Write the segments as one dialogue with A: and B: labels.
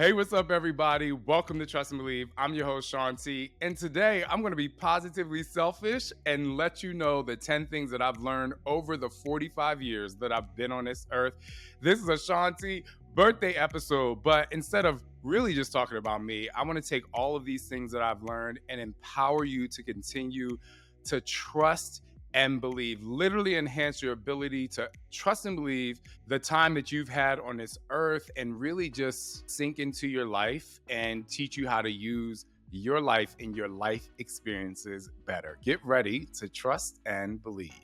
A: Hey, what's up, everybody? Welcome to Trust and Believe. I'm your host, Shaun T. And today I'm going to be positively selfish and let you know the 10 things that I've learned over the 45 years that I've been on this earth. This is a Shaun T birthday episode, but instead of really just talking about me, I want to take all of these things that I've learned and empower you to continue to trust and believe, literally enhance your ability to trust and believe the time that you've had on this earth and really just sink into your life and teach you how to use your life and your life experiences better. Get ready to trust and believe.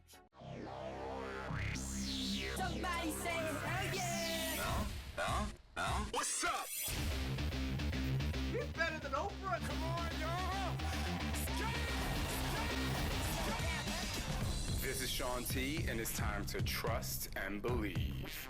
B: Somebody say hell yeah!
C: What's up?
B: He's better than Oprah. Come on, y'all.
A: This is Shaun T, and it's time to trust and believe.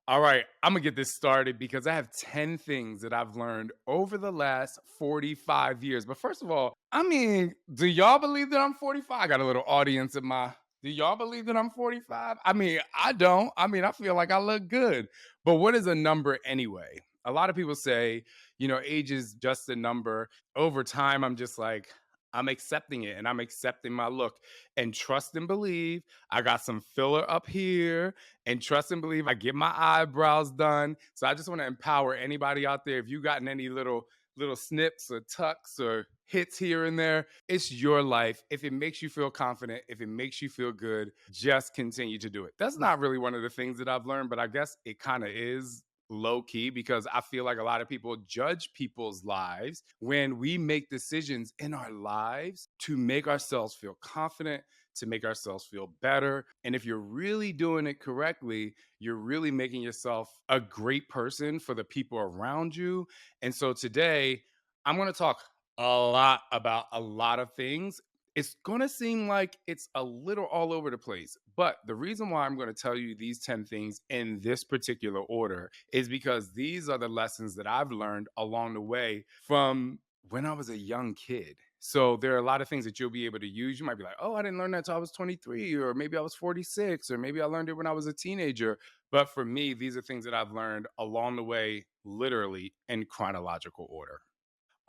A: All right, I'm gonna get this started because I have 10 things that I've learned over the last 45 years. But first of all, do y'all believe that I'm 45? I got a little audience in my. Do y'all believe that I'm 45? I don't. I feel like I look good. But what is a number anyway? A lot of people say, age is just a number. Over time, I'm just like, I'm accepting it and I'm accepting my look and trust and believe. I got some filler up here and trust and believe I get my eyebrows done. So I just want to empower anybody out there. If you gotten any little snips or tucks or hits here and there, it's your life. If it makes you feel confident, if it makes you feel good, just continue to do it. That's not really one of the things that I've learned, but I guess it kind of is low key because I feel like a lot of people judge people's lives when we make decisions in our lives to make ourselves feel confident, to make ourselves feel better. And if you're really doing it correctly, you're really making yourself a great person for the people around you. And so today, I'm going to talk a lot about a lot of things. It's going to seem like it's a little all over the place, but the reason why I'm going to tell you these 10 things in this particular order is because these are the lessons that I've learned along the way from when I was a young kid. So there are a lot of things that you'll be able to use. You might be like, oh, I didn't learn that until I was 23, or maybe I was 46, or maybe I learned it when I was a teenager. But for me, these are things that I've learned along the way, literally in chronological order.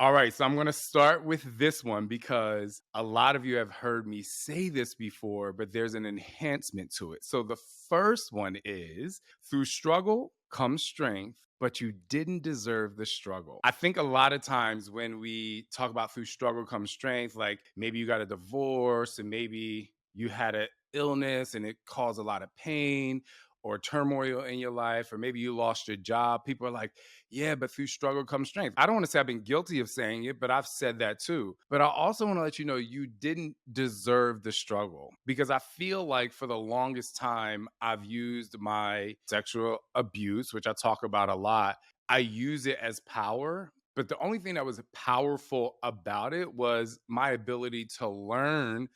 A: All right, so I'm going to start with this one because a lot of you have heard me say this before, but there's an enhancement to it. So the first one is through struggle comes strength, but you didn't deserve the struggle. I think a lot of times when we talk about through struggle comes strength, like maybe you got a divorce and maybe you had an illness and it caused a lot of pain or turmoil in your life, or maybe you lost your job. People are like, yeah, but through struggle comes strength. I don't want to say I've been guilty of saying it, but I've said that too. But I also want to let you know you didn't deserve the struggle because I feel like for the longest time, I've used my sexual abuse, which I talk about a lot. I use it as power. But the only thing that was powerful about it was my ability to learn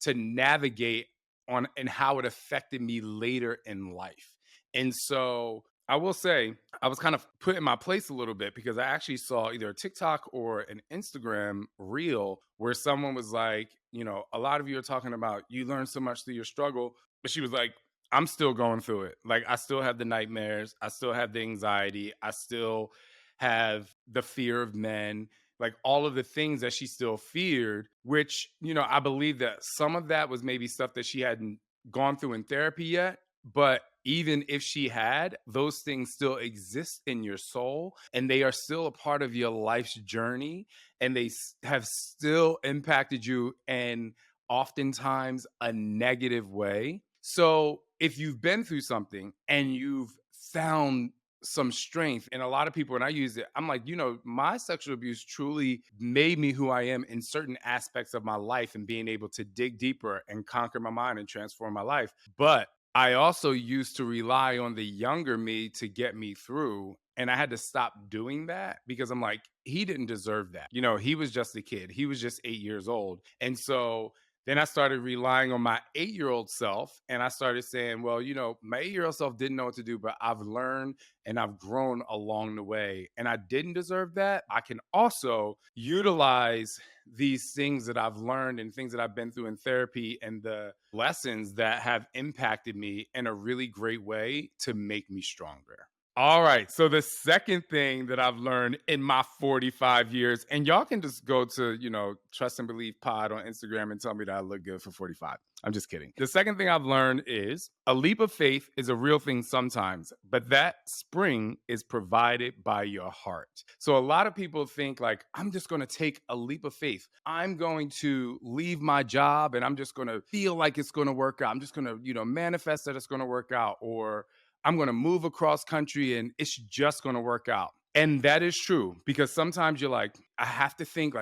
A: to navigate on and how it affected me later in life. And so I will say I was kind of put in my place a little bit because I actually saw either a TikTok or an Instagram reel where someone was like, a lot of you are talking about you learn so much through your struggle. But she was like, I'm still going through it. Like, I still have the nightmares. I still have the anxiety. I still have the fear of men, like all of the things that she still feared, which, I believe that some of that was maybe stuff that she hadn't gone through in therapy yet. But even if she had, those things still exist in your soul and they are still a part of your life's journey and they have still impacted you in oftentimes a negative way. So if you've been through something and you've found some strength, and a lot of people, and I use it, I'm like, my sexual abuse truly made me who I am in certain aspects of my life and being able to dig deeper and conquer my mind and transform my life. But I also used to rely on the younger me to get me through. And I had to stop doing that because I'm like, he didn't deserve that. He was just a kid. He was just 8 years old. And so then I started relying on my 8-year-old self. And I started saying, well, my 8-year-old self didn't know what to do, but I've learned and I've grown along the way. And I didn't deserve that. I can also utilize these things that I've learned and things that I've been through in therapy and the lessons that have impacted me in a really great way to make me stronger. All right. So the second thing that I've learned in my 45 years, and y'all can just go to, Trust and Believe Pod on Instagram and tell me that I look good for 45. I'm just kidding. The second thing I've learned is a leap of faith is a real thing sometimes, but that spring is provided by your heart. So a lot of people think like, I'm just going to take a leap of faith. I'm going to leave my job and I'm just going to feel like it's going to work out. I'm just going to, manifest that it's going to work out, or I'm going to move across country and it's just going to work out. And that is true because sometimes you're like, I have to think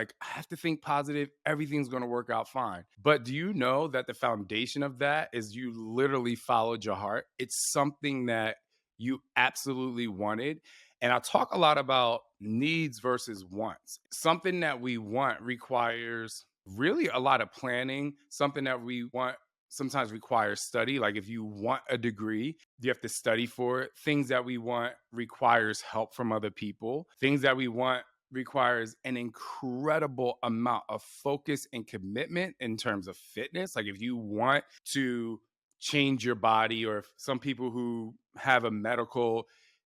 A: positive. Everything's going to work out fine. But do you know that the foundation of that is you literally followed your heart? It's something that you absolutely wanted. And I talk a lot about needs versus wants. Something that we want requires really a lot of planning. Something that we want sometimes requires study. Like if you want a degree, you have to study for it. Things that we want requires help from other people. Things that we want requires an incredible amount of focus and commitment in terms of fitness. Like if you want to change your body, or if some people who have a medical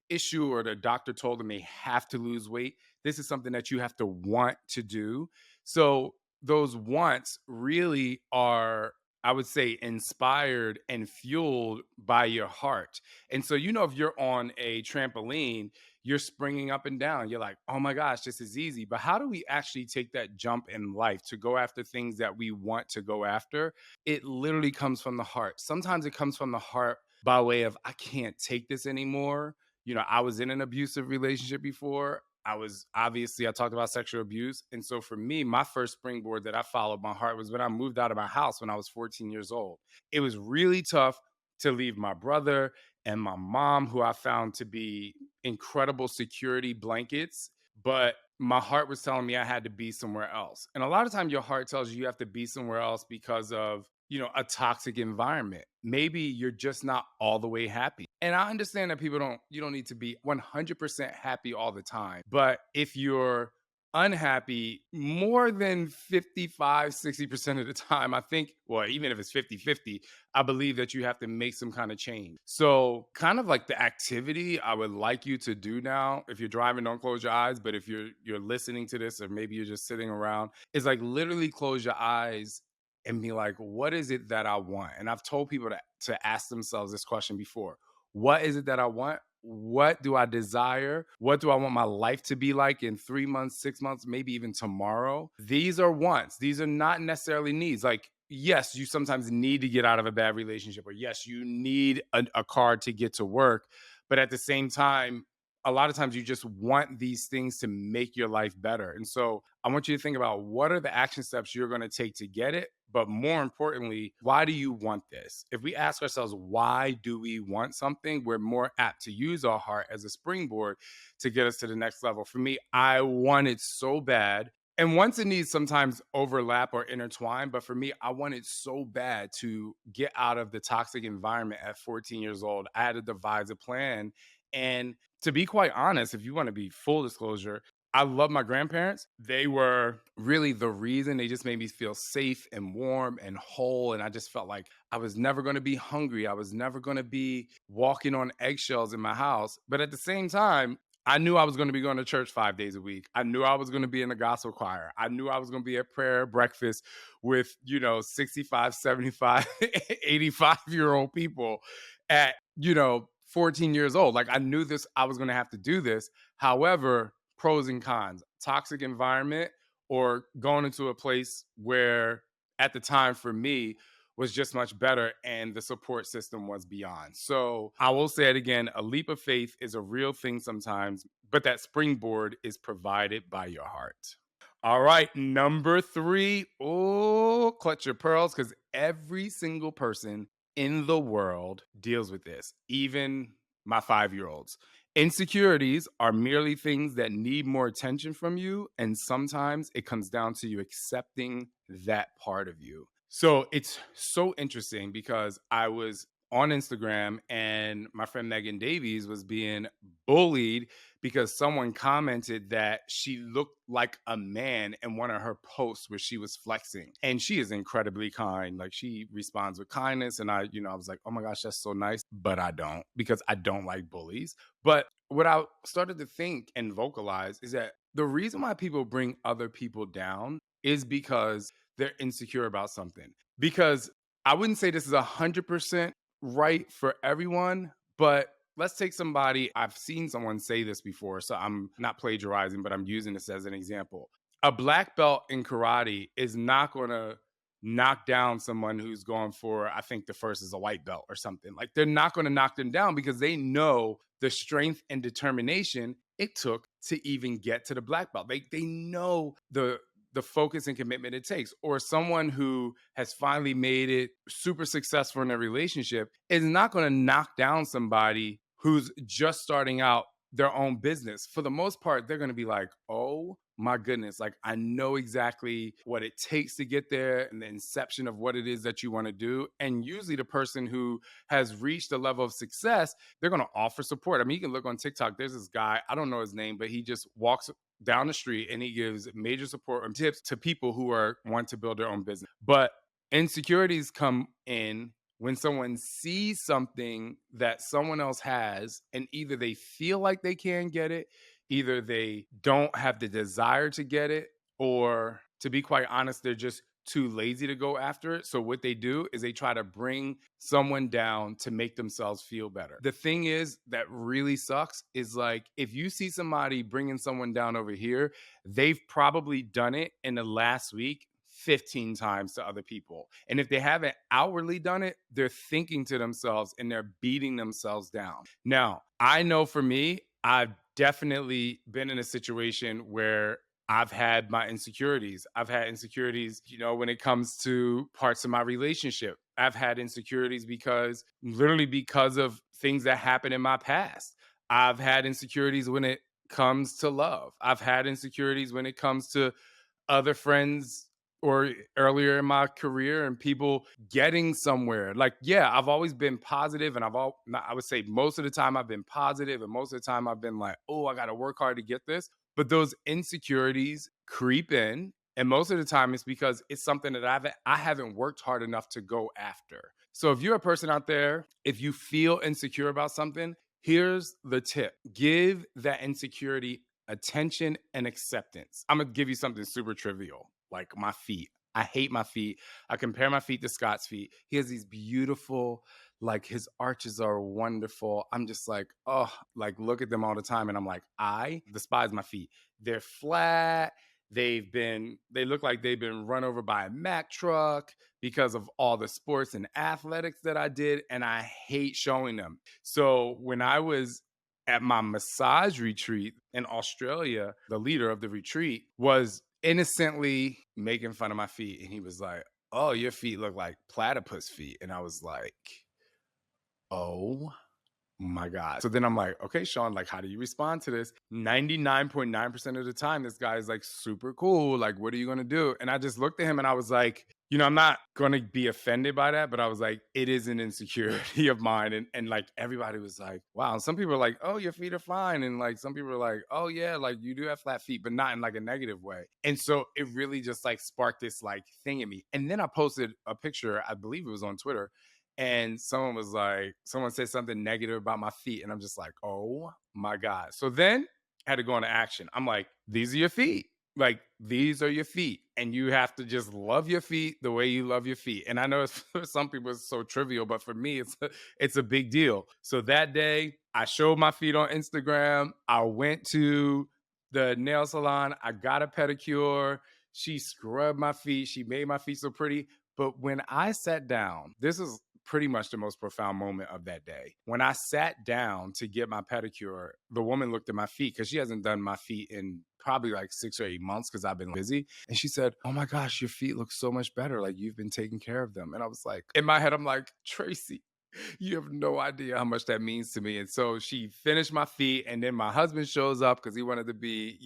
A: issue or the doctor told them they have to lose weight, this is something that you have to want to do. So those wants really are, I would say, inspired and fueled by your heart. And so, if you're on a trampoline, you're springing up and down. You're like, oh my gosh, this is easy. But how do we actually take that jump in life to go after things that we want to go after? It literally comes from the heart. Sometimes it comes from the heart by way of, I can't take this anymore. I was in an abusive relationship before. I talked about sexual abuse. And so for me, my first springboard that I followed my heart was when I moved out of my house when I was 14 years old. It was really tough to leave my brother and my mom, who I found to be incredible security blankets. But my heart was telling me I had to be somewhere else. And a lot of times your heart tells you have to be somewhere else because of, a toxic environment. Maybe you're just not all the way happy. And I understand that you don't need to be 100% happy all the time. But if you're unhappy more than 55, 60% of the time, I think, well, even if it's 50-50, I believe that you have to make some kind of change. So kind of like the activity I would like you to do now, if you're driving, don't close your eyes. But if you're listening to this, or maybe you're just sitting around, is like literally close your eyes and be like, what is it that I want? And I've told people to ask themselves this question before. What is it that I want? What do I desire? What do I want my life to be like in 3 months, 6 months, maybe even tomorrow? These are wants. These are not necessarily needs. Like, yes, you sometimes need to get out of a bad relationship, or yes, you need a car to get to work. But at the same time, a lot of times you just want these things to make your life better. And so I want you to think about, what are the action steps you're going to take to get it? But more importantly, why do you want this? If we ask ourselves, why do we want something? We're more apt to use our heart as a springboard to get us to the next level. For me, I want it so bad. And wants and needs sometimes overlap or intertwine. But for me, I wanted so bad to get out of the toxic environment at 14 years old. I had to devise a plan. And to be quite honest, if you want to be full disclosure, I love my grandparents. They were really the reason. They just made me feel safe and warm and whole. And I just felt like I was never going to be hungry. I was never going to be walking on eggshells in my house. But at the same time, I knew I was going to be going to church 5 days a week. I knew I was going to be in the gospel choir. I knew I was going to be at prayer breakfast with, 65, 75, 85-year-old people at, 14 years old. Like I knew this, I was going to have to do this. However, pros and cons, toxic environment, or going into a place where at the time for me was just much better and the support system was beyond. So I will say it again, a leap of faith is a real thing sometimes, but that springboard is provided by your heart. All right, number 3. Oh, clutch your pearls, because every single person in the world deals with this, even my 5-year-olds. Insecurities are merely things that need more attention from you, and sometimes it comes down to you accepting that part of you. So it's so interesting because I was on Instagram, and my friend Megan Davies was being bullied because someone commented that she looked like a man in one of her posts where she was flexing. And she is incredibly kind. Like she responds with kindness. And I was like, oh my gosh, that's so nice. But I don't, because I don't like bullies. But what I started to think and vocalize is that the reason why people bring other people down is because they're insecure about something. Because I wouldn't say this is 100% right for everyone, but let's take somebody. I've seen someone say this before, so I'm not plagiarizing, but I'm using this as an example. A black belt in karate is not going to knock down someone who's going for, I think the first is a white belt or something. Like they're not going to knock them down because they know the strength and determination it took to even get to the black belt. They know the focus and commitment it takes. Or someone who has finally made it super successful in a relationship is not going to knock down somebody who's just starting out their own business. For the most part, they're going to be like, oh my goodness, like I know exactly what it takes to get there and the inception of what it is that you want to do. And usually the person who has reached a level of success, they're going to offer support. I mean, you can look on TikTok, there's this guy, I don't know his name, but he just walks down the street and he gives major support and tips to people who are want to build their own business. But insecurities come in when someone sees something that someone else has and either they feel like they can get it, either they don't have the desire to get it, or to be quite honest, they're just too lazy to go after it. So what they do is they try to bring someone down to make themselves feel better. The thing is that really sucks is like if you see somebody bringing someone down over here, they've probably done it in the last week 15 times to other people. And if they haven't outwardly done it, they're thinking to themselves and they're beating themselves down. Now, I know for me, I've definitely been in a situation where I've had my insecurities. I've had insecurities, when it comes to parts of my relationship. I've had insecurities because of things that happened in my past. I've had insecurities when it comes to love. I've had insecurities when it comes to other friends or earlier in my career and people getting somewhere. Like, yeah, I've always been positive and I would say most of the time I've been positive and most of the time I've been like, oh, I got to work hard to get this. But those insecurities creep in. And most of the time it's because it's something that I haven't worked hard enough to go after. So if you're a person out there, if you feel insecure about something, here's the tip. Give that insecurity attention and acceptance. I'm gonna give you something super trivial, like my feet. I hate my feet. I compare my feet to Scott's feet. He has these beautiful, like his arches are wonderful. I'm just like, oh, like look at them all the time. And I'm like, I despise my feet. They're flat. They look like they've been run over by a Mack truck because of all the sports and athletics that I did. And I hate showing them. So when I was at my massage retreat in Australia, the leader of the retreat was innocently making fun of my feet. And he was like, oh, your feet look like platypus feet. And I was like, oh my God. So then I'm like, okay, Shaun, like, how do you respond to this? 99.9% of the time, this guy is like super cool. Like, what are you going to do? And I just looked at him and I was like, I'm not going to be offended by that, but I was like, it is an insecurity of mine. And like, everybody was like, wow. And some people are like, oh, your feet are fine. And like, some people are like, oh, yeah, like you do have flat feet, but not in like a negative way. And so it really just like sparked this like thing in me. And then I posted a picture, I believe it was on Twitter. And someone said something negative about my feet. And I'm just like, oh my God. So then I had to go into action. I'm like, these are your feet. Like, these are your feet. And you have to just love your feet the way you love your feet. And I know for some people it's so trivial, but for me, it's a big deal. So that day, I showed my feet on Instagram. I went to the nail salon. I got a pedicure. She scrubbed my feet. She made my feet so pretty. But when I sat down, this is pretty much the most profound moment of that day. When I sat down to get my pedicure, the woman looked at my feet because she hasn't done my feet in probably like 6 or 8 months because I've been busy. And she said, oh my gosh, your feet look so much better. Like you've been taking care of them. And I was like, in my head, I'm like, Tracy, you have no idea how much that means to me. And so she finished my feet. And then my husband shows up because he wanted to be,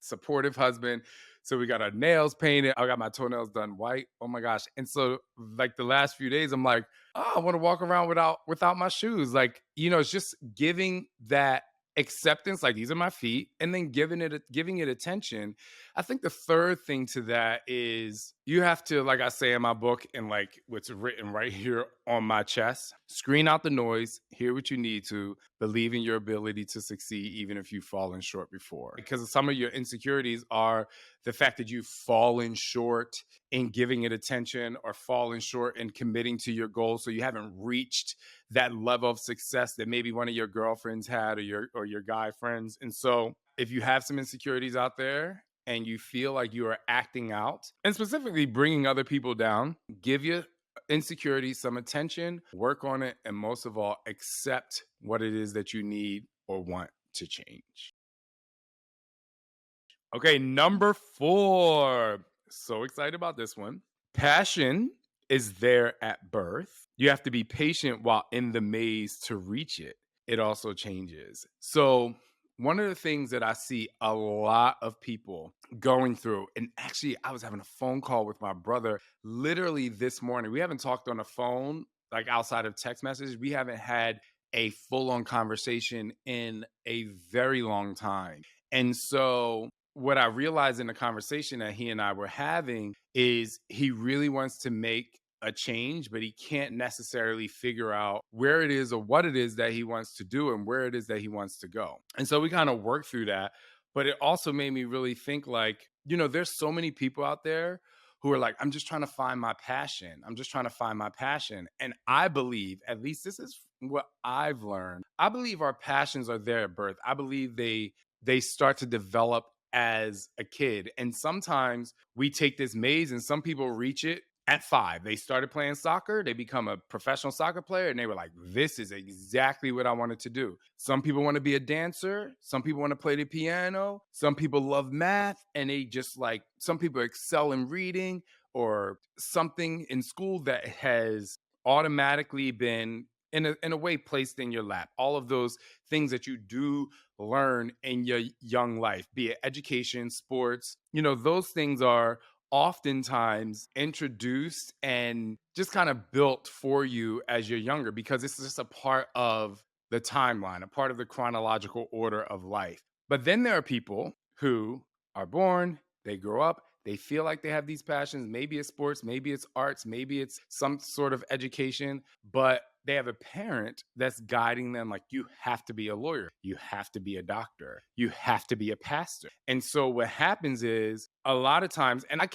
A: supportive husband. So we got our nails painted. I got my toenails done white. Oh my gosh. And so like the last few days, I'm like, oh, I want to walk around without my shoes. Like, it's just giving that acceptance, like these are my feet, and then giving it attention. I think the third thing to that is you have to, like I say in my book, and like what's written right here on my chest, screen out the noise, hear what you need to, believe in your ability to succeed, even if you've fallen short before. Because some of your insecurities are the fact that you've fallen short in giving it attention, or fallen short in committing to your goals. So you haven't reached that level of success that maybe one of your girlfriends had, or your guy friends. And so if you have some insecurities out there and you feel like you are acting out and specifically bringing other people down, give your insecurities some attention, work on it, and most of all, accept what it is that you need or want to change. Okay, number 4. So excited about this one. Passion is there at birth. You have to be patient while in the maze to reach it. It also changes. So, one of the things that I see a lot of people going through, and actually, I was having a phone call with my brother literally this morning. We haven't talked on the phone, like outside of text messages. We haven't had a full on conversation in a very long time. And so, what I realized in the conversation that he and I were having is he really wants to make a change, but he can't necessarily figure out where it is or what it is that he wants to do and where it is that he wants to go. And so we kind of worked through that. But it also made me really think like, there's so many people out there who are like, I'm just trying to find my passion. I'm just trying to find my passion. And I believe, at least this is what I've learned, I believe our passions are there at birth. I believe they start to develop as a kid. And sometimes we take this maze and some people reach it at 5. They started playing soccer, they become a professional soccer player, and they were like, this is exactly what I wanted to do. Some people want to be a dancer, some people want to play the piano, some people love math, and they just like, some people excel in reading or something in school that has automatically been in a way placed in your lap. All of those things that you do learn in your young life, be it education, sports, those things are oftentimes introduced and just kind of built for you as you're younger because it's just a part of the timeline, a part of the chronological order of life. But then there are people who are born, they grow up, they feel like they have these passions. Maybe it's sports, maybe it's arts, maybe it's some sort of education, but they have a parent that's guiding them like, you have to be a lawyer, you have to be a doctor, you have to be a pastor. And so what happens is a lot of times, and I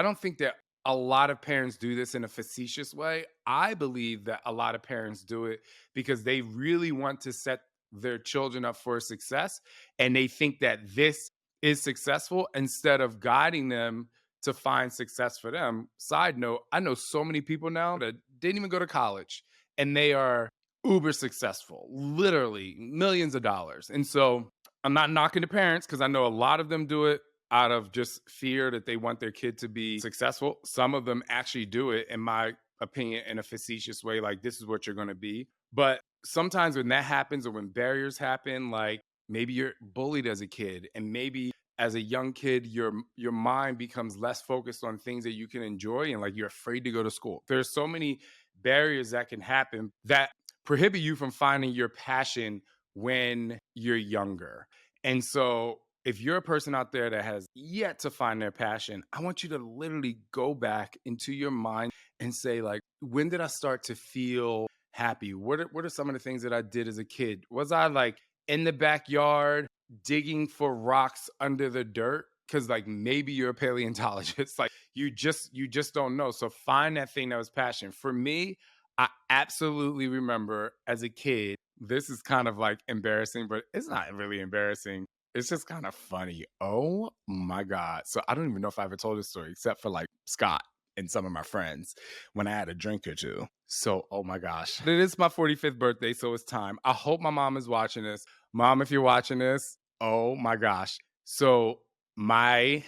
A: don't think that a lot of parents do this in a facetious way. I believe that a lot of parents do it because they really want to set their children up for success. And they think that this is successful instead of guiding them to find success for them. Side note, I know so many people now that didn't even go to college and they are uber successful, literally millions of dollars. And so I'm not knocking the parents because I know a lot of them do it out of just fear that they want their kid to be successful. Some of them actually do it, in my opinion, in a facetious way, like this is what you're going to be. But sometimes when that happens or when barriers happen, like maybe you're bullied as a kid and maybe as a young kid your mind becomes less focused on things that you can enjoy and like you're afraid to go to school. There's so many barriers that can happen that prohibit you from finding your passion when you're younger. And so if you're a person out there that has yet to find their passion, I want you to literally go back into your mind and say like, when did I start to feel happy? What are some of the things that I did as a kid? Was I like in the backyard digging for rocks under the dirt? Because like maybe you're a paleontologist. Like you just don't know. So find that thing that was passion. For me, I absolutely remember as a kid, this is kind of like embarrassing, but it's not really embarrassing. It's just kind of funny. Oh my God. So I don't even know if I ever told this story except for like Scott and some of my friends when I had a drink or two. So, oh my gosh. It is my 45th birthday, so it's time. I hope my mom is watching this. Mom, if you're watching this, oh my gosh. So, my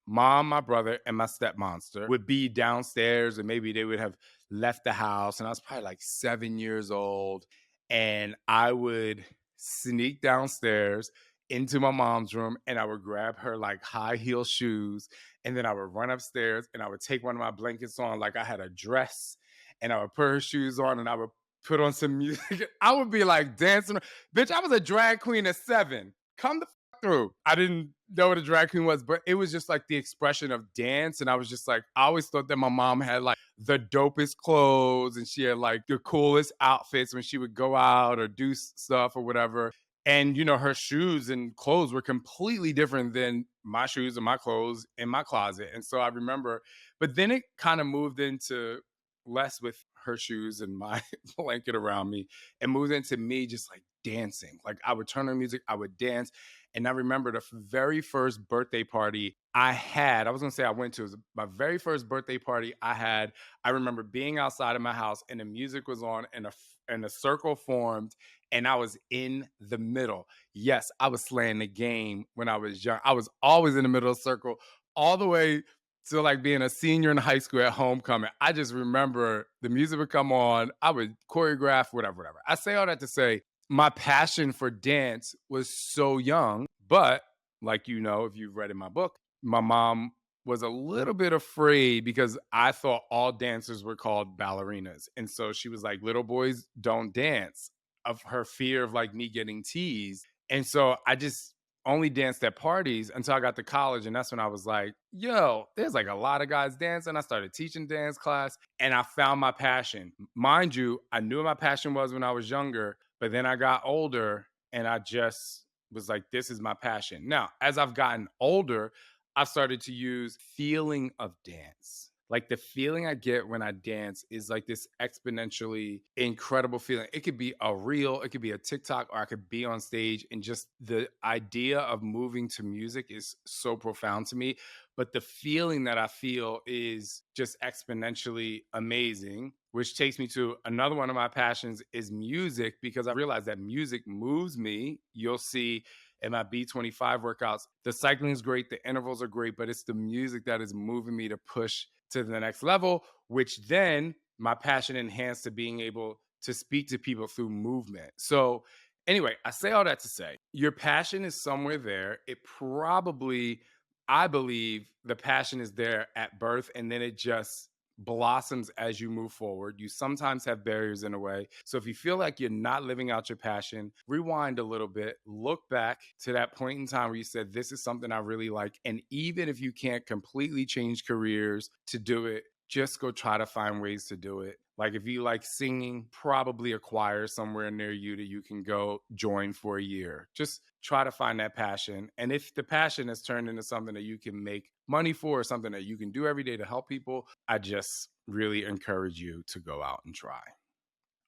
A: mom, my brother, and my stepmonster would be downstairs, and maybe they would have left the house. And I was probably like 7 years old. And I would sneak downstairs into my mom's room and I would grab her like high heel shoes. And then I would run upstairs and I would take one of my blankets on like I had a dress and I would put her shoes on and I would put on some music. I would be like dancing. Bitch, I was a drag queen at 7. Come the through. I didn't know what a drag queen was, but it was just like the expression of dance. And I was just like, I always thought that my mom had like the dopest clothes and she had like the coolest outfits when she would go out or do stuff or whatever. And her shoes and clothes were completely different than my shoes and my clothes in my closet. And so I remember, but then it kind of moved into less with her shoes and my blanket around me and moved into me just like dancing. Like I would turn on music, I would dance. And I remember the very first birthday party I had, I was gonna say I went to, it was my very first birthday party I had. I remember being outside of my house and the music was on and a circle formed and I was in the middle. Yes, I was slaying the game when I was young. I was always in the middle of the circle all the way to like being a senior in high school at homecoming. I just remember the music would come on, I would choreograph, whatever, whatever. I say all that to say my passion for dance was so young, but like if you've read in my book, my mom was a little bit afraid because I thought all dancers were called ballerinas. And so she was like, little boys don't dance, of her fear of like me getting teased. And so I just only danced at parties until I got to college. And that's when I was like, yo, there's like a lot of guys dancing. I started teaching dance class and I found my passion. Mind you, I knew what my passion was when I was younger, but then I got older and I just was like, this is my passion. Now, as I've gotten older, I've started to use feeling of dance. Like the feeling I get when I dance is like this exponentially incredible feeling. It could be a reel, it could be a TikTok, or I could be on stage. And just the idea of moving to music is so profound to me. But the feeling that I feel is just exponentially amazing, which takes me to another one of my passions is music, because I realize that music moves me. You'll see in my B25 workouts, the cycling is great, the intervals are great, but it's the music that is moving me to push to the next level, which then my passion enhanced to being able to speak to people through movement. So, anyway, I say all that to say your passion is somewhere there. It probably, I believe, the passion is there at birth, and then it just blossoms as you move forward. You sometimes have barriers in a way. So if you feel like you're not living out your passion, rewind a little bit, look back to that point in time where you said, this is something I really like. And even if you can't completely change careers to do it, just go try to find ways to do it. Like if you like singing, probably a choir somewhere near you that you can go join for a year. Just try to find that passion. And if the passion has turned into something that you can make money for or something that you can do every day to help people, I just really encourage you to go out and try.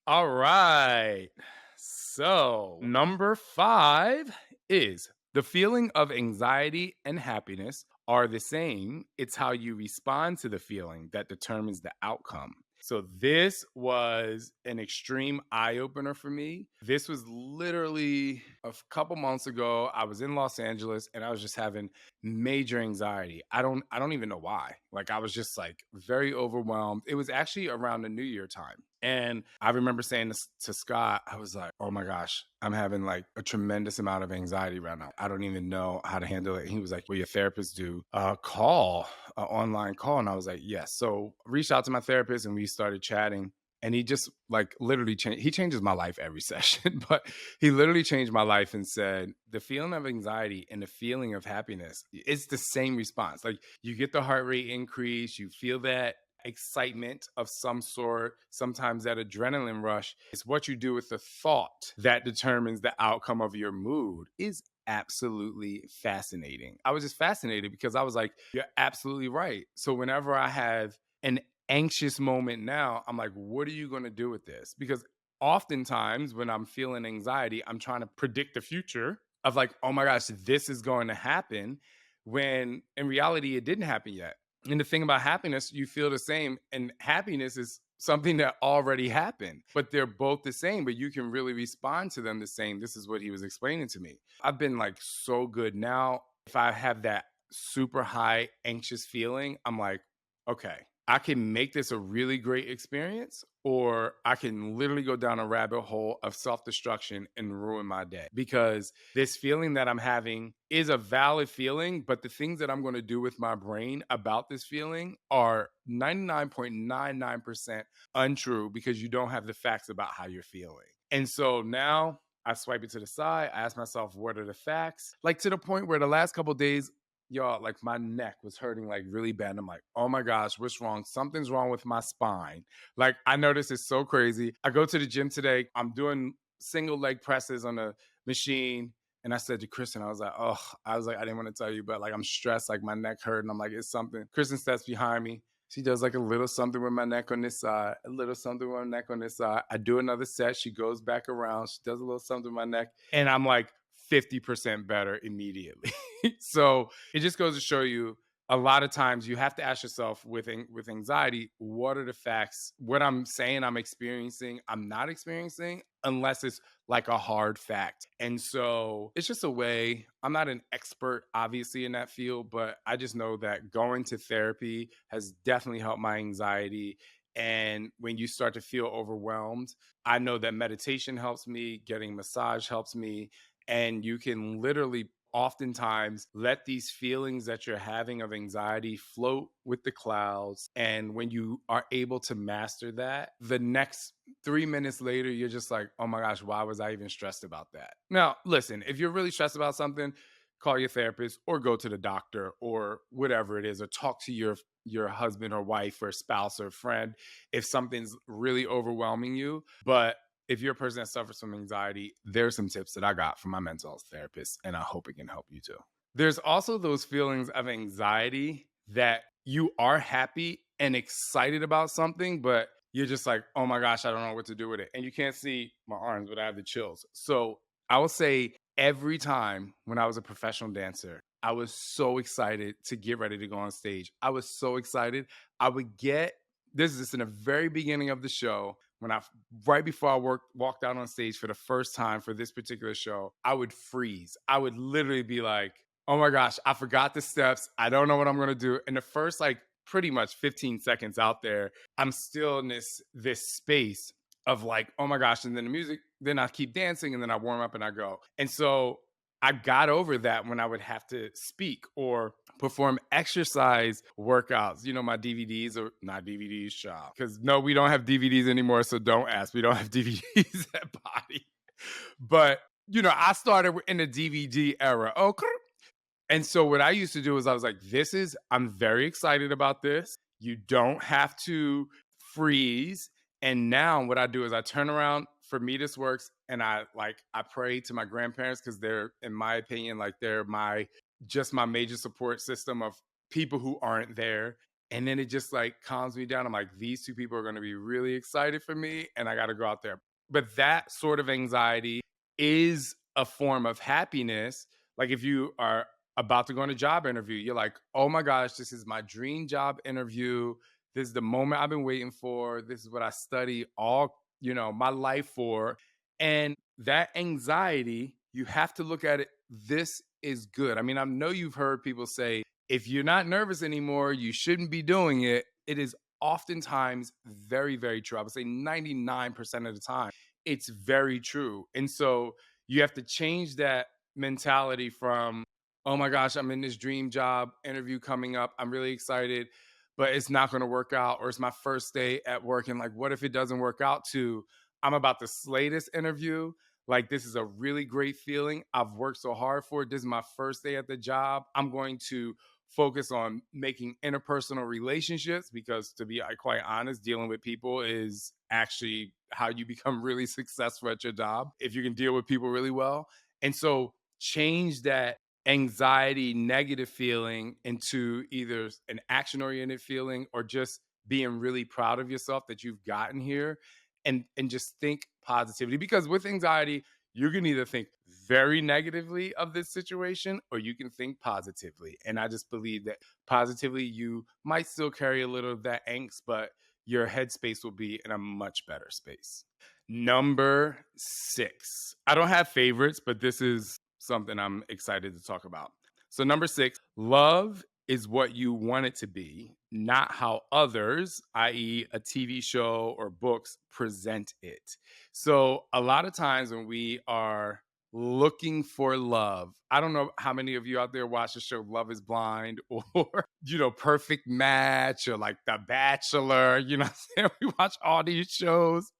A: All right. So, number 5 is the feeling of anxiety and happiness are the same. It's how you respond to the feeling that determines the outcome. So, this was an extreme eye opener for me. This was literally a couple months ago. I was in Los Angeles and I was just having major anxiety. I don't even know why. Like I was just like very overwhelmed. It was actually around the New Year time. And I remember saying this to Scott, I was like, oh my gosh, I'm having like a tremendous amount of anxiety right now. I don't even know how to handle it. And he was like, well, your therapist do a call, an online call. And I was like, yes. So I reached out to my therapist and we started chatting. And he just like literally changed, he changes my life every session, but he literally changed my life and said, the feeling of anxiety and the feeling of happiness, it's the same response. Like you get the heart rate increase, you feel that excitement of some sort, sometimes that adrenaline rush. It's what you do with the thought that determines the outcome of your mood. Is absolutely fascinating. I was just fascinated because I was like, you're absolutely right. So whenever I have an anxious moment now, I'm like, what are you going to do with this? Because oftentimes when I'm feeling anxiety, I'm trying to predict the future of like, oh my gosh, this is going to happen, when in reality, it didn't happen yet. And the thing about happiness, you feel the same. And happiness is something that already happened, but they're both the same, but you can really respond to them the same. This is what he was explaining to me. I've been like so good now. If I have that super high anxious feeling, I'm like, okay, I can make this a really great experience, or I can literally go down a rabbit hole of self destruction and ruin my day. Because this feeling that I'm having is a valid feeling, but the things that I'm going to do with my brain about this feeling are 99.99% untrue because you don't have the facts about how you're feeling. And so now I swipe it to the side. I ask myself, what are the facts? Like to the point where the last couple days, y'all, like my neck was hurting like really bad. I'm like, oh my gosh, what's wrong? Something's wrong with my spine. Like, I know this is so crazy. I go to the gym today. I'm doing single leg presses on the machine. And I said to Kristen, I didn't want to tell you, but like I'm stressed, like my neck hurt. And I'm like, it's something. Kristen steps behind me. She does like a little something with my neck on this side, a little something with my neck on this side. I do another set. She goes back around. She does a little something with my neck. And I'm like 50% better immediately. So it just goes to show you a lot of times you have to ask yourself with anxiety, what are the facts? What I'm saying I'm experiencing, I'm not experiencing unless it's like a hard fact. And so it's just a way. I'm not an expert, obviously, in that field, but I just know that going to therapy has definitely helped my anxiety. And when you start to feel overwhelmed, I know that meditation helps me, getting massage helps me, and you can literally oftentimes let these feelings that you're having of anxiety float with the clouds. And when you are able to master that, the next 3 minutes later, you're just like, oh my gosh, why was I even stressed about that? Now, listen, if you're really stressed about something, call your therapist or go to the doctor or whatever it is, or talk to your husband or wife or spouse or friend if something's really overwhelming you. But if you're a person that suffers from anxiety, there's some tips that I got from my mental health therapist, and I hope it can help you too. There's also those feelings of anxiety that you are happy and excited about something, but you're just like, oh my gosh, I don't know what to do with it. And you can't see my arms, but I have the chills. So I will say every time when I was a professional dancer, I was so excited to get ready to go on stage. I was so excited. I would get this is in the very beginning of the show when I right before I walked out on stage for the first time for this particular show, I would freeze. I would literally be like, "Oh my gosh, I forgot the steps. I don't know what I'm going to do." And the first like pretty much 15 seconds out there, I'm still in this space of like, "Oh my gosh," and then the music, then I keep dancing and then I warm up and I go. And so I got over that when I would have to speak or perform exercise workouts. You know, my DVDs or not DVDs, shop. Because no, we don't have DVDs anymore. So don't ask. We don't have DVDs at Body. But, you know, I started in the DVD era. Oh, and so what I used to do is I was like, I'm very excited about this. You don't have to freeze. And now what I do is I turn around. For me, this works. And I pray to my grandparents because they're, in my opinion, like they're my major support system of people who aren't there. And then it just like calms me down. I'm like, these two people are going to be really excited for me. And I got to go out there. But that sort of anxiety is a form of happiness. Like if you are about to go on a job interview. You're like, oh my gosh, this is my dream job interview. This is the moment I've been waiting for. This is what I study all, my life for. And that anxiety, you have to look at it. This is good. I mean, I know you've heard people say, if you're not nervous anymore, you shouldn't be doing it. It is oftentimes very, very true. I would say 99% of the time, it's very true. And so you have to change that mentality from, oh my gosh, I'm in this dream job interview coming up. I'm really excited, but it's not going to work out. Or it's my first day at work. And like, what if it doesn't work out? I'm about to slay this interview. Like, this is a really great feeling. I've worked so hard for it. This is my first day at the job. I'm going to focus on making interpersonal relationships because, to be quite honest, dealing with people is actually how you become really successful at your job if you can deal with people really well. And so change that anxiety, negative feeling into either an action oriented feeling or just being really proud of yourself that you've gotten here and just think positivity. Because with anxiety, you can either think very negatively of this situation or you can think positively. And I just believe that positively, you might still carry a little of that angst, but your headspace will be in a much better space. Number 6. I don't have favorites, but this is something I'm excited to talk about. So, number 6, love is what you want it to be, not how others, i.e., a TV show or books, present it. So, a lot of times when we are looking for love, I don't know how many of you out there watch the show Love is Blind or, Perfect Match or like The Bachelor. We watch all these shows.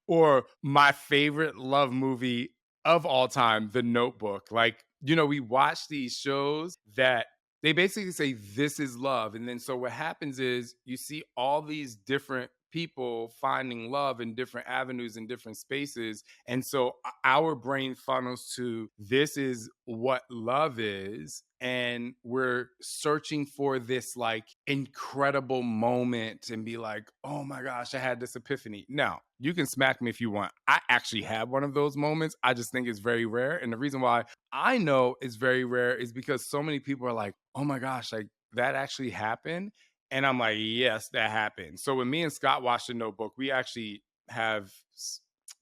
A: Or my favorite love movie of all time, The Notebook. Like, we watch these shows that they basically say this is love. And then so what happens is you see all these different people finding love in different avenues in different spaces. And so our brain funnels to this is what love is. And we're searching for this like incredible moment and be like, oh my gosh, I had this epiphany. Now, you can smack me if you want. I actually have one of those moments. I just think it's very rare. And the reason why I know it's very rare is because so many people are like, oh my gosh, like that actually happened. And I'm like, yes, that happened. So when me and Scott watched the notebook, we actually have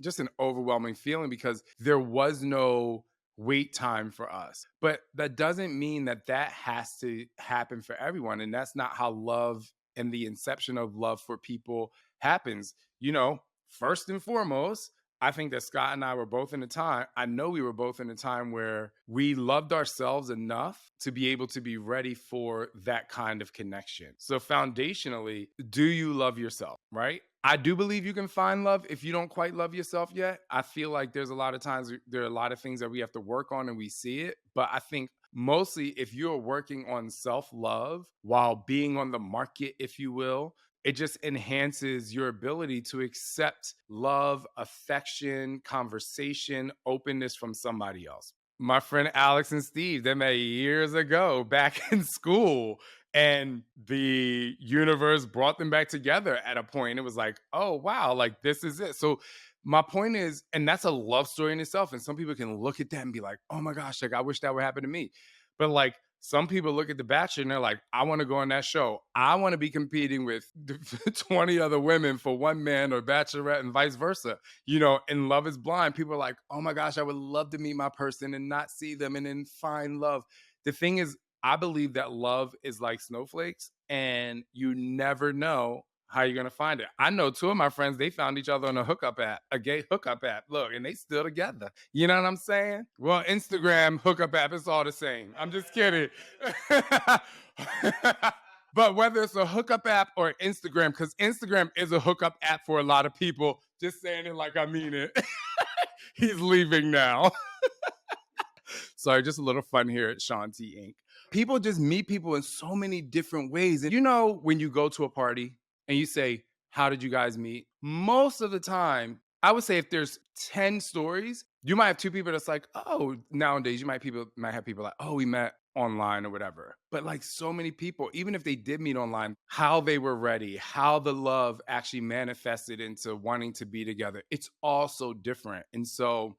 A: just an overwhelming feeling because there was no wait time for us. But that doesn't mean that that has to happen for everyone. And that's not how love and the inception of love for people happens. First and foremost, I think that Scott and I were both in a time, I know we were both in a time where we loved ourselves enough to be able to be ready for that kind of connection. So, foundationally, do you love yourself, right? I do believe you can find love if you don't quite love yourself yet. I feel like there's a lot of times, there are a lot of things that we have to work on and we see it. But I think mostly if you're working on self love while being on the market, if you will, it just enhances your ability to accept love, affection, conversation, openness from somebody else. My friend Alex and Steve, they met years ago back in school, and the universe brought them back together at a point. It was like, oh, wow, like this is it. So, my point is, and that's a love story in itself. And some people can look at that and be like, oh my gosh, like I wish that would happen to me. But like, some people look at The Bachelor and they're like, I want to go on that show. I want to be competing with 20 other women for one man or bachelorette and vice versa. In Love is Blind, people are like, oh my gosh, I would love to meet my person and not see them and then find love. The thing is, I believe that love is like snowflakes and you never know how you're gonna find it. I know two of my friends, they found each other on a hookup app, a gay hookup app. Look, and they still together. You know what I'm saying? Well, Instagram hookup app, it's all the same. I'm just kidding. But whether it's a hookup app or Instagram, because Instagram is a hookup app for a lot of people, just saying it like I mean it. He's leaving now. Sorry, just a little fun here at Shaun T Inc. People just meet people in so many different ways. And when you go to a party and you say, how did you guys meet? Most of the time, I would say if there's 10 stories, you might have two people that's like, oh, nowadays you might have people like, oh, we met online or whatever. But like so many people, even if they did meet online, how they were ready, how the love actually manifested into wanting to be together, it's all so different. And so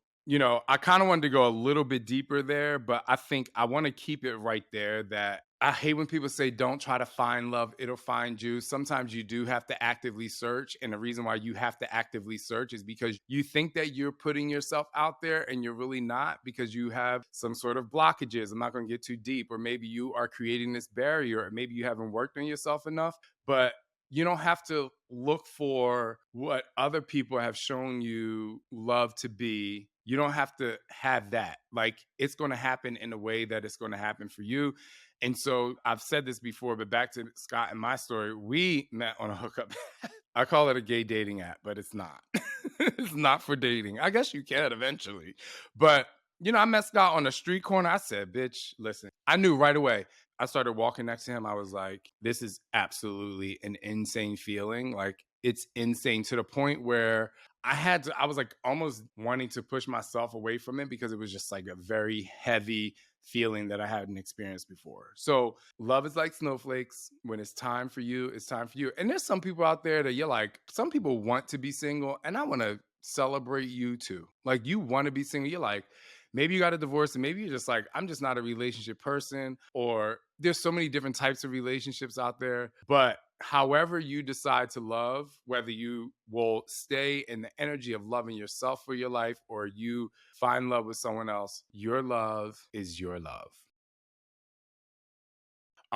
A: I kind of wanted to go a little bit deeper there, but I think I want to keep it right there that I hate when people say, don't try to find love, it'll find you. Sometimes you do have to actively search. And the reason why you have to actively search is because you think that you're putting yourself out there and you're really not because you have some sort of blockages. I'm not going to get too deep. Or maybe you are creating this barrier, or maybe you haven't worked on yourself enough. But you don't have to look for what other people have shown you love to be. You don't have to have that. Like it's going to happen in a way that it's going to happen for you. And so I've said this before, but back to Scott and my story, we met on a hookup. I call it a gay dating app, but it's not. It's not for dating. I guess you can eventually. But, I met Scott on a street corner. I said, bitch, listen, I knew right away. I started walking next to him. I was like, this is absolutely an insane feeling. Like, it's insane to the point where I was like almost wanting to push myself away from it because it was just like a very heavy feeling that I hadn't experienced before. So, love is like snowflakes. When it's time for you, it's time for you. And there's some people out there that you're like, some people want to be single, and I want to celebrate you too. Like, you want to be single. You're like, maybe you got a divorce and maybe you're just like, I'm just not a relationship person, or there's so many different types of relationships out there. But however you decide to love, whether you will stay in the energy of loving yourself for your life or you find love with someone else, your love is your love.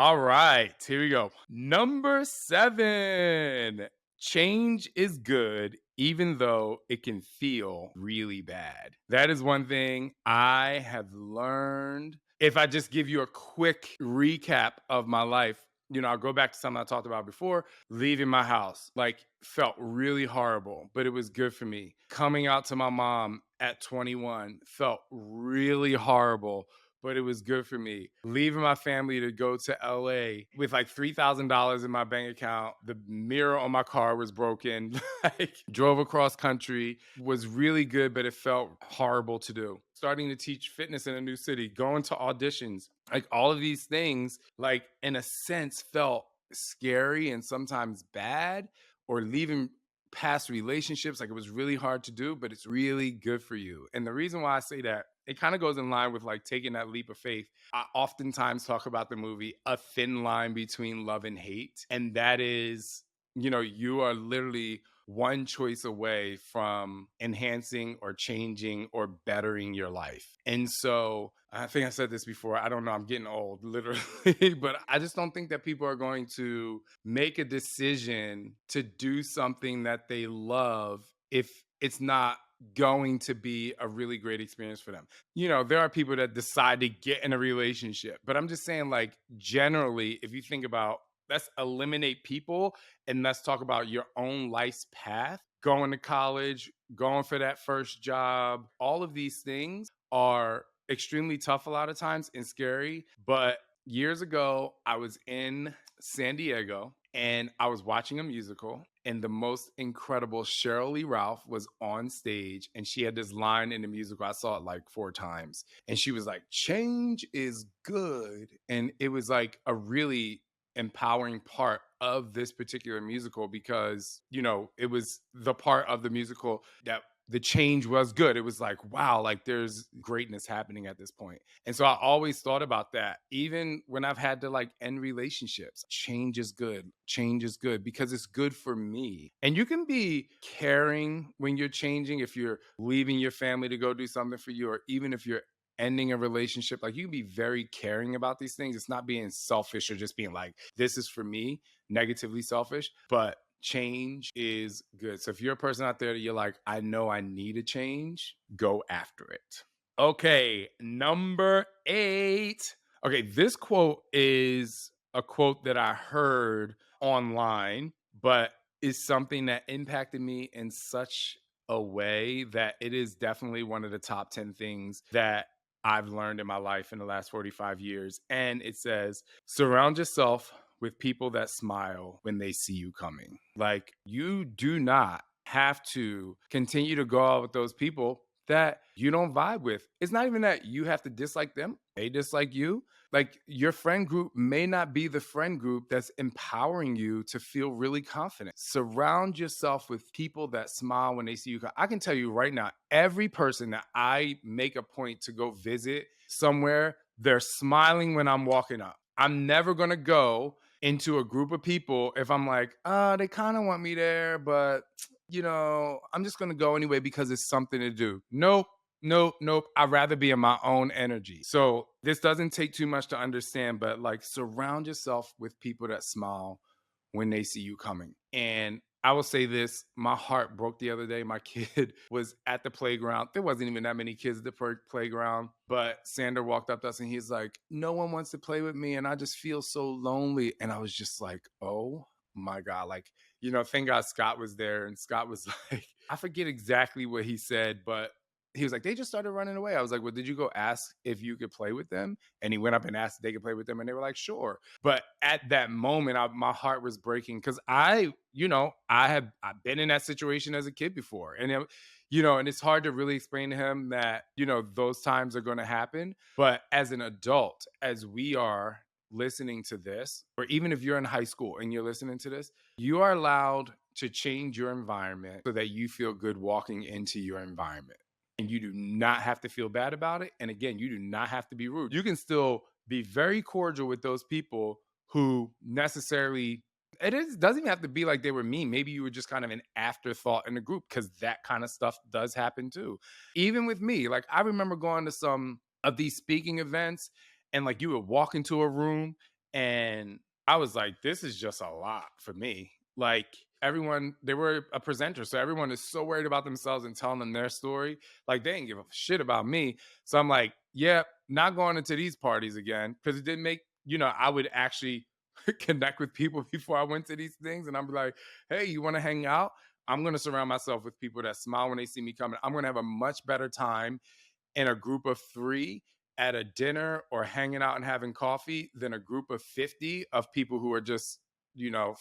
A: All right, here we go. Number 7. Change is good even though it can feel really bad. That is one thing I have learned. If I just give you a quick recap of my life, I'll go back to something I talked about before. Leaving my house, like, felt really horrible, but it was good for me. Coming out to my mom at 21 felt really horrible, but it was good for me. Leaving my family to go to LA with like $3,000 in my bank account, the mirror on my car was broken, like, drove across country, was really good, but it felt horrible to do. Starting to teach fitness in a new city, going to auditions, like all of these things, like, in a sense, felt scary and sometimes bad, or leaving past relationships, like, it was really hard to do, but it's really good for you. And the reason why I say that, it kind of goes in line with like taking that leap of faith. I oftentimes talk about the movie A Thin Line Between Love and Hate, and that is, you are literally one choice away from enhancing or changing or bettering your life. And so I think I said this before. I don't know. I'm getting old, literally, but I just don't think that people are going to make a decision to do something that they love if it's not going to be a really great experience for them. There are people that decide to get in a relationship, but I'm just saying, like, generally, if you think about, let's eliminate people and let's talk about your own life's path. Going to college, going for that first job, all of these things are extremely tough a lot of times and scary. But years ago, I was in San Diego and I was watching a musical, and the most incredible Cheryl Lee Ralph was on stage, and she had this line in the musical. I saw it like 4 times, and she was like, "Change is good," and it was like a really empowering part of this particular musical because it was the part of the musical that the change was good. It was like, wow, like, there's greatness happening at this point. And so I always thought about that, even when I've had to like end relationships. Change is good. Change is good because it's good for me. And you can be caring when you're changing, if you're leaving your family to go do something for you, or even if you're ending a relationship. Like, you can be very caring about these things. It's not being selfish or just being like, this is for me, negatively selfish, but change is good. So if you're a person out there that you're like, I know I need a change, go after it. Okay, number 8. Okay, this quote is a quote that I heard online, but is something that impacted me in such a way that it is definitely one of the top 10 things that I've learned in my life in the last 45 years. And it says, surround yourself with people that smile when they see you coming. Like, you do not have to continue to go out with those people that you don't vibe with. It's not even that you have to dislike them, they dislike you. Like, your friend group may not be the friend group that's empowering you to feel really confident. Surround yourself with people that smile when they see you. I can tell you right now, every person that I make a point to go visit somewhere, they're smiling when I'm walking up. I'm never going to go into a group of people if I'm like, they kind of want me there, but I'm just going to go anyway because it's something to do. Nope. Nope, nope. I'd rather be in my own energy. So this doesn't take too much to understand, but like, surround yourself with people that smile when they see you coming. And I will say this, my heart broke the other day. My kid was at the playground. There wasn't even that many kids at the playground, but Sander walked up to us and he's like, no one wants to play with me. And I just feel so lonely. And I was just like, oh my God. Like, thank God Scott was there. And Scott was like, I forget exactly what he said, but he was like, they just started running away. I was like, well, did you go ask if you could play with them? And he went up and asked if they could play with them. And they were like, sure. But at that moment, my heart was breaking because I've been in that situation as a kid before. And, and it's hard to really explain to him that, those times are going to happen. But as an adult, as we are listening to this, or even if you're in high school and you're listening to this, you are allowed to change your environment so that you feel good walking into your environment. And you do not have to feel bad about it. And again, you do not have to be rude. You can still be very cordial with those people who necessarily, doesn't even have to be like they were mean. Maybe you were just kind of an afterthought in the group, because that kind of stuff does happen too. Even with me, like, I remember going to some of these speaking events, and like, you would walk into a room And I was like, this is just a lot for me. Like everyone, they were a presenter. So everyone is so worried about themselves and telling them their story. Like they didn't give a shit about me. So I'm like, yeah, not going into these parties again. Cause it didn't make, I would actually connect with people before I went to these things. And I'm like, hey, you want to hang out? I'm going to surround myself with people that smile when they see me coming. I'm going to have a much better time in a group of three at a dinner or hanging out and having coffee than a group of 50 of people who are just,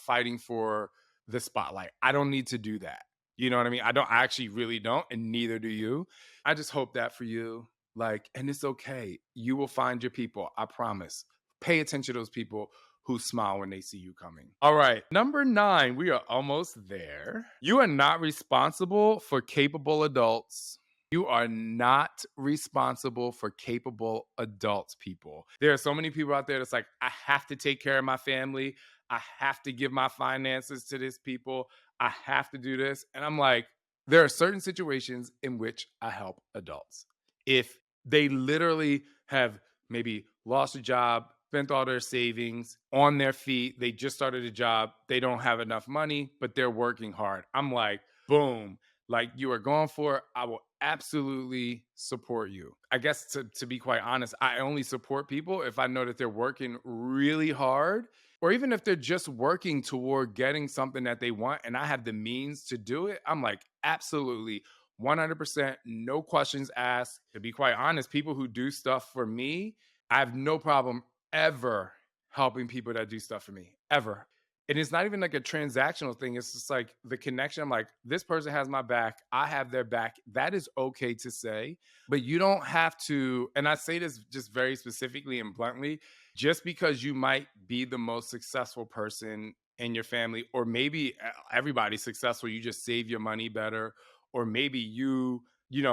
A: fighting for the spotlight. I don't need to do that. You know what I mean? I actually really don't, and neither do you. I just hope that for you. Like, and it's okay. You will find your people. I promise. Pay attention to those people who smile when they see you coming. All right. Number 9, we are almost there. You are not responsible for capable adults. You are not responsible for capable adults, people. There are so many people out there that's like, I have to take care of my family. I have to give my finances to this people. I have to do this. And I'm like, there are certain situations in which I help adults. If they literally have maybe lost a job, spent all their savings on their feet, they just started a job, they don't have enough money, but they're working hard. I'm like, boom, like you are going for it, I will absolutely support you. I guess to be quite honest, I only support people if I know that they're working really hard, or even if they're just working toward getting something that they want and I have the means to do it. I'm like, absolutely 100%, no questions asked. To be quite honest, people who do stuff for me, I have no problem ever helping people that do stuff for me, ever. And it's not even like a transactional thing. It's just like the connection. I'm like, this person has my back. I have their back. That is okay to say, but you don't have to. And I say this just very specifically and bluntly, just because you might be the most successful person in your family, or maybe everybody's successful, you just save your money better, or maybe you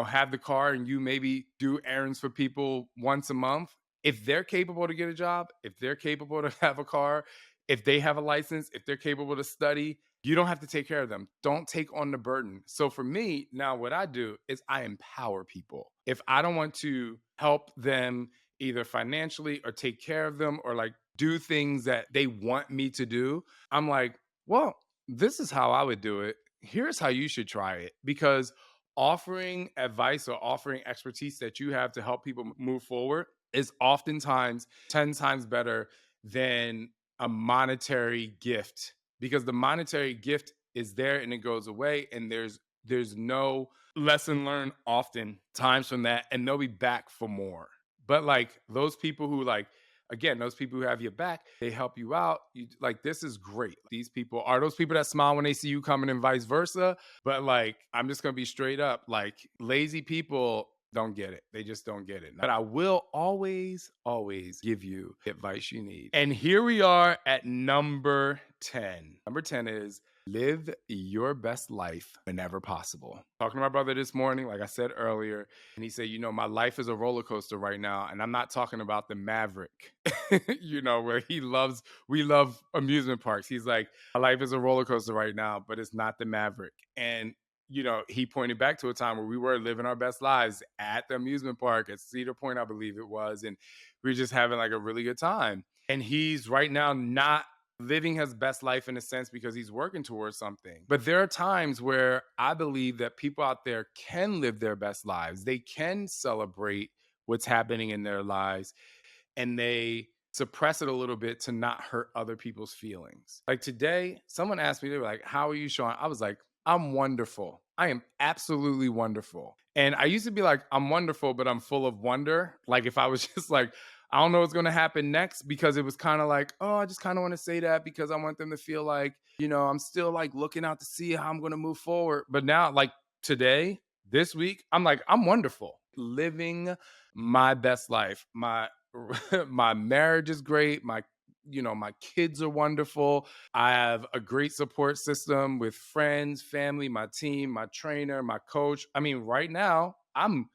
A: have the car and you maybe do errands for people once a month. If they're capable to get a job, if they're capable to have a car, if they have a license, if they're capable to study, you don't have to take care of them. Don't take on the burden. So for me, now what I do is I empower people. If I don't want to help them either financially or take care of them or like do things that they want me to do, I'm like, well, this is how I would do it. Here's how you should try it. Because offering advice or offering expertise that you have to help people move forward is oftentimes 10 times better than a monetary gift, because the monetary gift is there and it goes away, and there's no lesson learned often times from that, and they'll be back for more. But like those people who like, again, those people who have your back, they help you out, you like, this is great. These people are those people that smile when they see you coming and vice versa. But like, I'm just gonna be straight up, like lazy people don't get it. They just don't get it. But I will always, always give you the advice you need. And here we are at number 10. Number 10 is live your best life whenever possible. Talking to my brother this morning, like I said earlier, and he said, my life is a roller coaster right now. And I'm not talking about the Maverick, where we love amusement parks. He's like, my life is a roller coaster right now, but it's not the Maverick. And he pointed back to a time where we were living our best lives at the amusement park at Cedar Point, I believe it was. And we were just having like a really good time. And he's right now not living his best life in a sense because he's working towards something. But there are times where I believe that people out there can live their best lives. They can celebrate what's happening in their lives, and they suppress it a little bit to not hurt other people's feelings. Like today, someone asked me, they were like, how are you, Shaun? I was like, I'm wonderful. I am absolutely wonderful. And I used to be like, I'm wonderful, but I'm full of wonder. Like if I was just like, I don't know what's going to happen next, because it was kind of like, oh, I just kind of want to say that because I want them to feel like, I'm still like looking out to see how I'm going to move forward. But now, like today, this week, I'm like, I'm wonderful. Living my best life. My marriage is great. My kids are wonderful. I have a great support system with friends, family, my team, my trainer, my coach. I mean, right now, I'm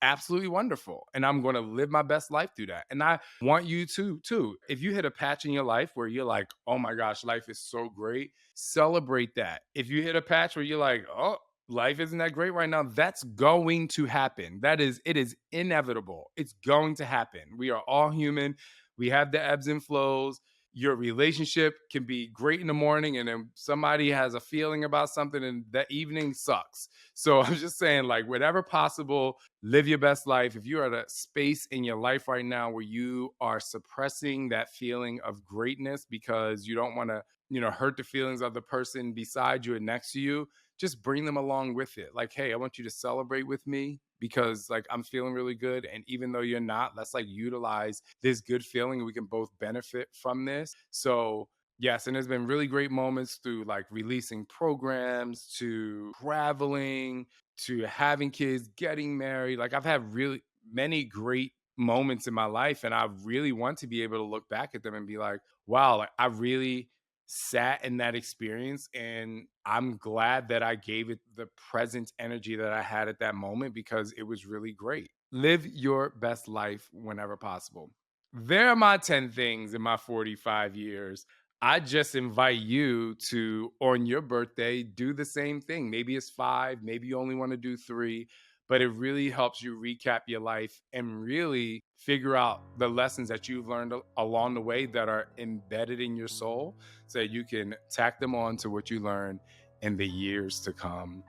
A: absolutely wonderful, and I'm going to live my best life through that. And I want you to too. If you hit a patch in your life where you're like, oh my gosh, life is so great, celebrate that. If you hit a patch where you're like, oh, life isn't that great right now, that's going to happen. It is inevitable. It's going to happen. We are all human. We have the ebbs and flows. your relationship can be great in the morning and then somebody has a feeling about something and that evening sucks. So I'm just saying, like, whatever possible, live your best life. If you're at a space in your life right now where you are suppressing that feeling of greatness because you don't want to, hurt the feelings of the person beside you and next to you, just bring them along with it. Like, hey, I want you to celebrate with me because like I'm feeling really good. And even though you're not, let's like utilize this good feeling. We can both benefit from this. So yes, and there's been really great moments through like releasing programs to traveling to having kids, getting married. Like I've had really many great moments in my life and I really want to be able to look back at them and be like, wow, like I really sat in that experience and I'm glad that I gave it the present energy that I had at that moment because it was really great. Live your best life whenever possible. There are my 10 things in my 45 years. I just invite you to, on your birthday, do the same thing. Maybe it's five, maybe you only want to do three, but it really helps you recap your life and really figure out the lessons that you've learned along the way that are embedded in your soul so that you can tack them on to what you learn in the years to come.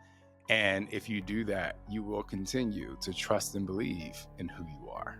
A: And if you do that, you will continue to trust and believe in who you are.